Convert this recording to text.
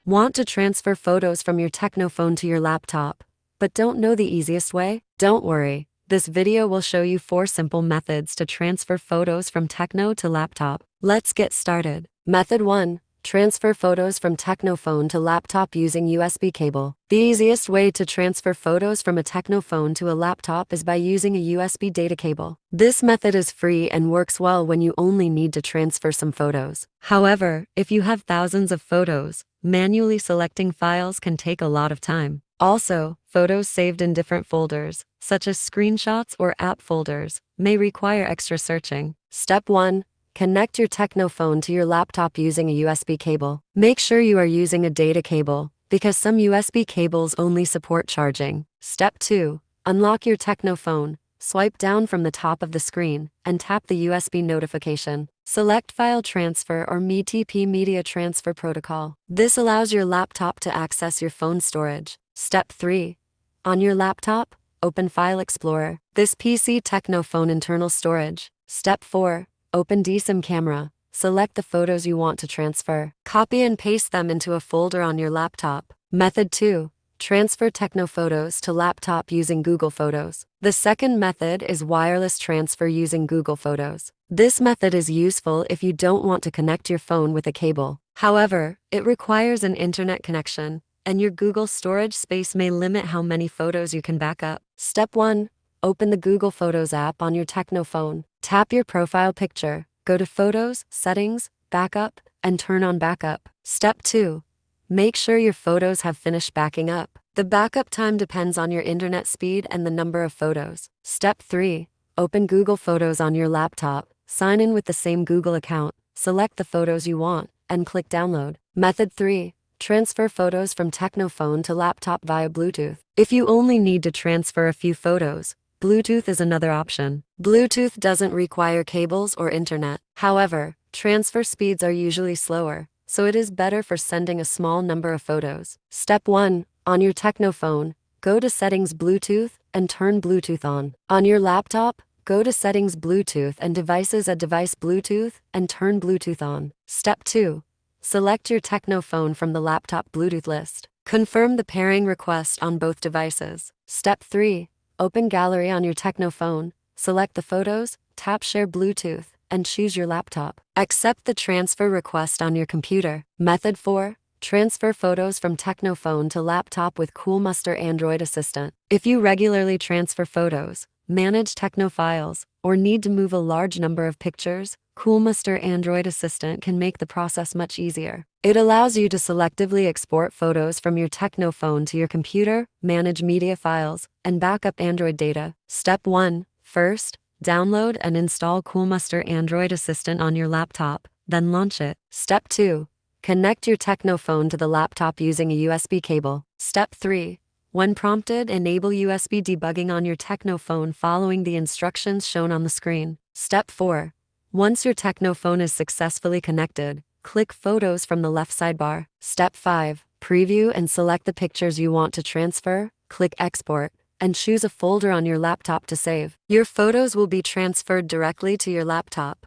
Want to transfer photos from your TECNO phone to your laptop, but don't know the easiest way? Don't worry, this video will show you 4 simple methods to transfer photos from TECNO to laptop. Let's get started. Method 1. Transfer photos from TECNO phone to laptop using USB cable. The easiest way to transfer photos from a TECNO phone to a laptop is by using a USB data cable. This method is free and works well when you only need to transfer some photos. However, if you have thousands of photos, manually selecting files can take a lot of time. Also, photos saved in different folders, such as screenshots or app folders, may require extra searching. Step 1. Connect your TECNO phone to your laptop using a USB cable. Make sure you are using a data cable, because some USB cables only support charging. Step 2. Unlock your TECNO phone. Swipe down from the top of the screen, and tap the USB notification. Select File Transfer or MTP Media Transfer Protocol. This allows your laptop to access your phone storage. Step 3. On your laptop, open File Explorer. This PC TECNO phone internal storage. Step 4. Open DSIM camera. Select the photos you want to transfer. Copy and paste them into a folder on your laptop. Method 2. Transfer TECNO photos to laptop using Google Photos. The second method is wireless transfer using Google Photos. This method is useful if you don't want to connect your phone with a cable. However, it requires an internet connection, and your Google storage space may limit how many photos you can back up. Step 1. Open the Google Photos app on your TECNO phone. Tap your profile picture, go to Photos, Settings, Backup, and turn on Backup. Step 2. Make sure your photos have finished backing up. The backup time depends on your internet speed and the number of photos. Step 3. Open Google Photos on your laptop, sign in with the same Google account, select the photos you want, and click Download. Method 3. Transfer photos from TECNO phone to laptop via Bluetooth. If you only need to transfer a few photos, Bluetooth is another option. Bluetooth doesn't require cables or internet. However, transfer speeds are usually slower, so it is better for sending a small number of photos. Step 1. On your TECNO phone, go to Settings Bluetooth and turn Bluetooth on. On your laptop, go to Settings Bluetooth and Devices at Device Bluetooth and turn Bluetooth on. Step 2. Select your TECNO phone from the laptop Bluetooth list. Confirm the pairing request on both devices. Step 3. Open Gallery on your TECNO phone, select the photos, tap Share Bluetooth, and choose your laptop. Accept the transfer request on your computer. Method 4. Transfer photos from TECNO phone to laptop with Coolmuster Android Assistant. If you regularly transfer photos, manage TECNO files, or need to move a large number of pictures, Coolmuster Android Assistant can make the process much easier. It allows you to selectively export photos from your TECNO phone to your computer, manage media files, and back up Android data. Step 1. First, download and install Coolmuster Android Assistant on your laptop, then launch it. Step 2. Connect your TECNO phone to the laptop using a USB cable. Step 3. When prompted, enable USB debugging on your TECNO phone following the instructions shown on the screen. Step 4. Once your TECNO phone is successfully connected, click Photos from the left sidebar. Step 5. Preview and select the pictures you want to transfer, click Export, and choose a folder on your laptop to save. Your photos will be transferred directly to your laptop.